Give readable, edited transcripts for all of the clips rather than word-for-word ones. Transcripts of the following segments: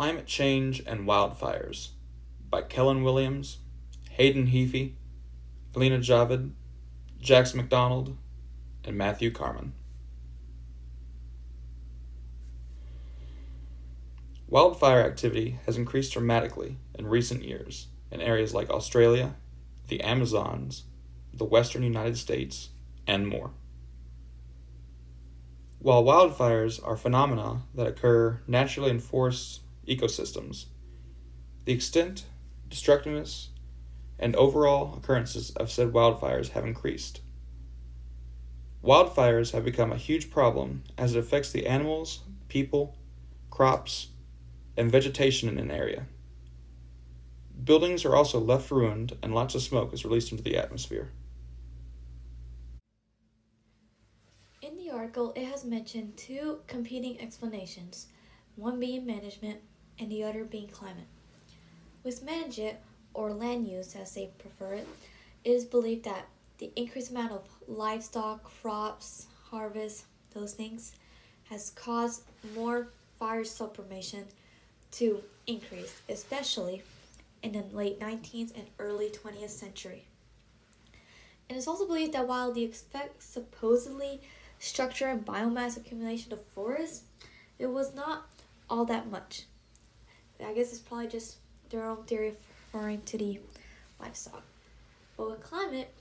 Climate Change and Wildfires by Kellen Williams, Hayden Heafy, Alina Javed, Jax McDonald, and Matthew Carman. Wildfire activity has increased dramatically in recent years in areas like Australia, the Amazons, the western United States, and more. While wildfires are phenomena that occur naturally in forest ecosystems, the extent, destructiveness, and overall occurrences of said wildfires have increased. Wildfires have become a huge problem as it affects the animals, people, crops, and vegetation in an area. Buildings are also left ruined and lots of smoke is released into the atmosphere. In the article, it has mentioned two competing explanations, one being management and the other being climate. With management, or land use as they prefer it, it is believed that the increased amount of livestock, crops, harvest, those things, has caused more fire sublimation to increase, especially in the late 19th and early 20th century. And it's also believed that while the supposedly structure and biomass accumulation of forests, it was not all that much. I guess it's probably just their own theory referring to the livestock. But with climate,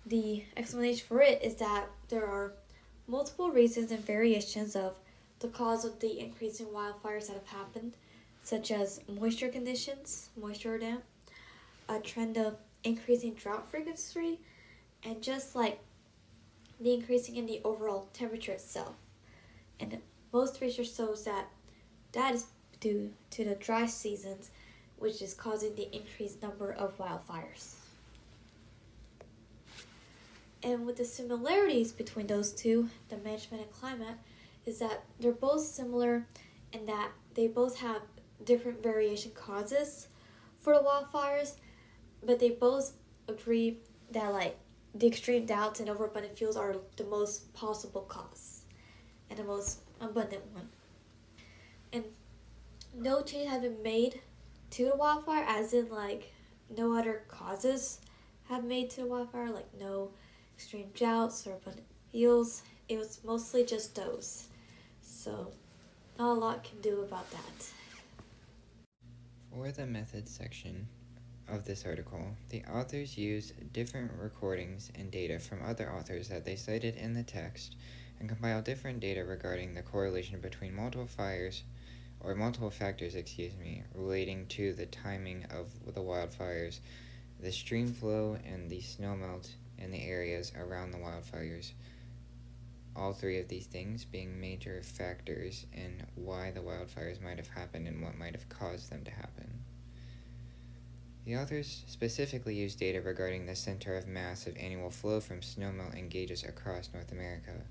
the explanation for it is that there are multiple reasons and variations of the cause of the increase in wildfires that have happened, such as moisture conditions, moisture damp, a trend of increasing drought frequency, and just like the increasing in the overall temperature itself. And most research shows that that is due to the dry seasons, which is causing the increased number of wildfires. And with the similarities between those two, the management and climate, is that they're both similar in that they both have different variation causes for the wildfires, but they both agree that like the extreme droughts and overabundant fuels are the most possible cause and the most abundant one. And no change has been made to the wildfire, as in like no other causes have made to the wildfire, like no extreme droughts or abundant fuels. It was mostly just those. So not a lot can do about that. For the methods section of this article, the authors use different recordings and data from other authors that they cited in the text and compile different data regarding the correlation between multiple factors, relating to the timing of the wildfires, the stream flow, and the snowmelt in the areas around the wildfires. All three of these things being major factors in why the wildfires might have happened and what might have caused them to happen. The authors specifically used data regarding the center of mass of annual flow from snowmelt and gauges across North America.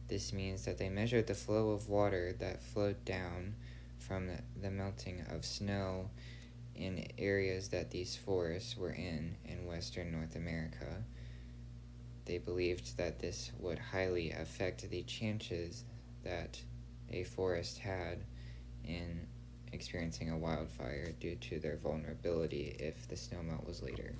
This means that they measured the flow of water that flowed down from the melting of snow in areas that these forests were in western North America. They believed that this would highly affect the chances that a forest had in experiencing a wildfire due to their vulnerability if the snowmelt was later.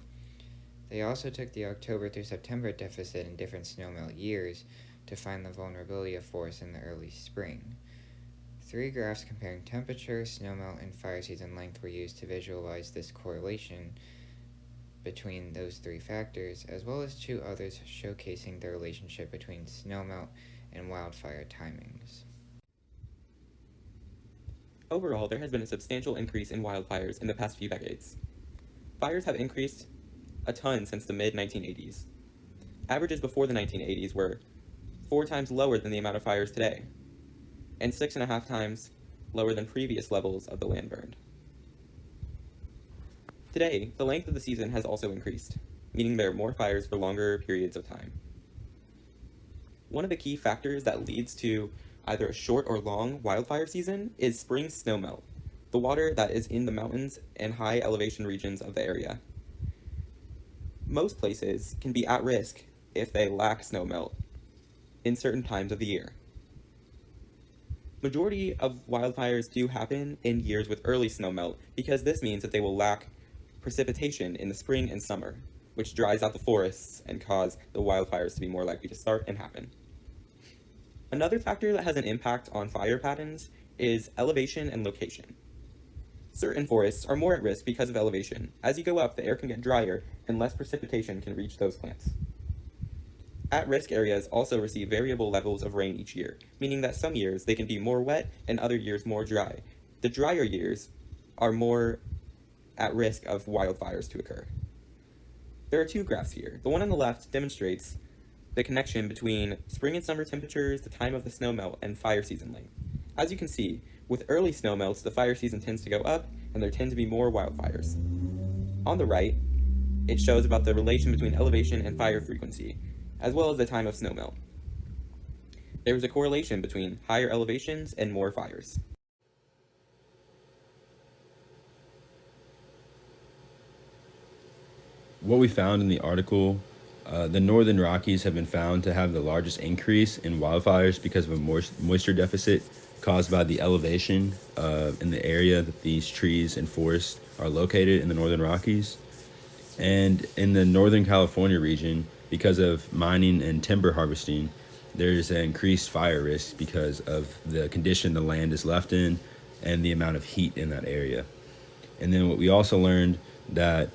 They also took the October through September deficit in different snowmelt years to find the vulnerability of forests in the early spring. 3 graphs comparing temperature, snowmelt, and fire season length were used to visualize this correlation between those 3 factors, as well as 2 others showcasing the relationship between snowmelt and wildfire timings. Overall, there has been a substantial increase in wildfires in the past few decades. Fires have increased a ton since the mid-1980s. Averages before the 1980s were 4 times lower than the amount of fires today, and 6.5 times lower than previous levels of the land burned. Today, the length of the season has also increased, meaning there are more fires for longer periods of time. One of the key factors that leads to either a short or long wildfire season is spring snowmelt, the water that is in the mountains and high elevation regions of the area. Most places can be at risk if they lack snowmelt in certain times of the year. Majority of wildfires do happen in years with early snowmelt because this means that they will lack precipitation in the spring and summer, which dries out the forests and cause the wildfires to be more likely to start and happen. Another factor that has an impact on fire patterns is elevation and location. Certain forests are more at risk because of elevation. As you go up, the air can get drier and less precipitation can reach those plants. At-risk areas also receive variable levels of rain each year, meaning that some years they can be more wet and other years more dry. The drier years are more at risk of wildfires to occur. There are two graphs here. The one on the left demonstrates the connection between spring and summer temperatures, the time of the snowmelt, and fire season length. As you can see, with early snowmelts, the fire season tends to go up, and there tend to be more wildfires. On the right, it shows about the relation between elevation and fire frequency, as well as the time of snowmelt. There is a correlation between higher elevations and more fires. What we found in the article, the Northern Rockies have been found to have the largest increase in wildfires because of a moisture deficit caused by the elevation in the area that these trees and forests are located in the Northern Rockies. And in the Northern California region, because of mining and timber harvesting, there's an increased fire risk because of the condition the land is left in and the amount of heat in that area. And then what we also learned that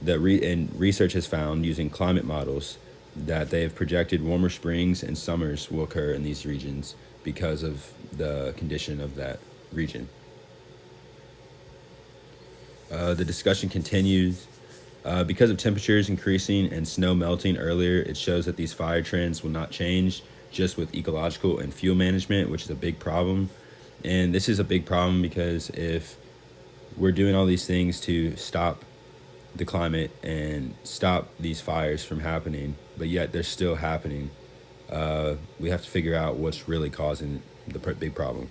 research has found using climate models that they have projected warmer springs and summers will occur in these regions because of the condition of that region. The discussion continues. Because of temperatures increasing and snow melting earlier, it shows that these fire trends will not change just with ecological and fuel management, which is a big problem. And this is a big problem because if we're doing all these things to stop the climate and stop these fires from happening, but yet they're still happening, we have to figure out what's really causing the big problem.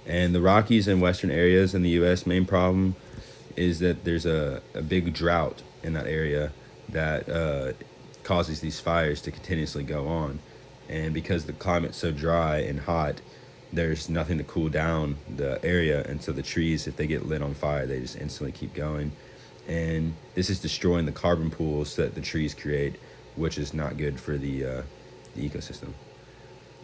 And the Rockies and western areas in the U.S. main problem is that there's a big drought in that area that causes these fires to continuously go on. And because the climate's so dry and hot, there's nothing to cool down the area, and so the trees, if they get lit on fire, they just instantly keep going. And this is destroying the carbon pools that the trees create, which is not good for the ecosystem.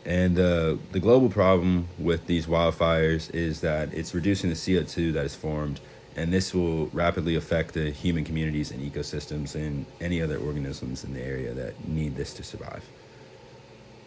And the global problem with these wildfires is that it's reducing the CO2 that is formed, and this will rapidly affect the human communities and ecosystems and any other organisms in the area that need this to survive.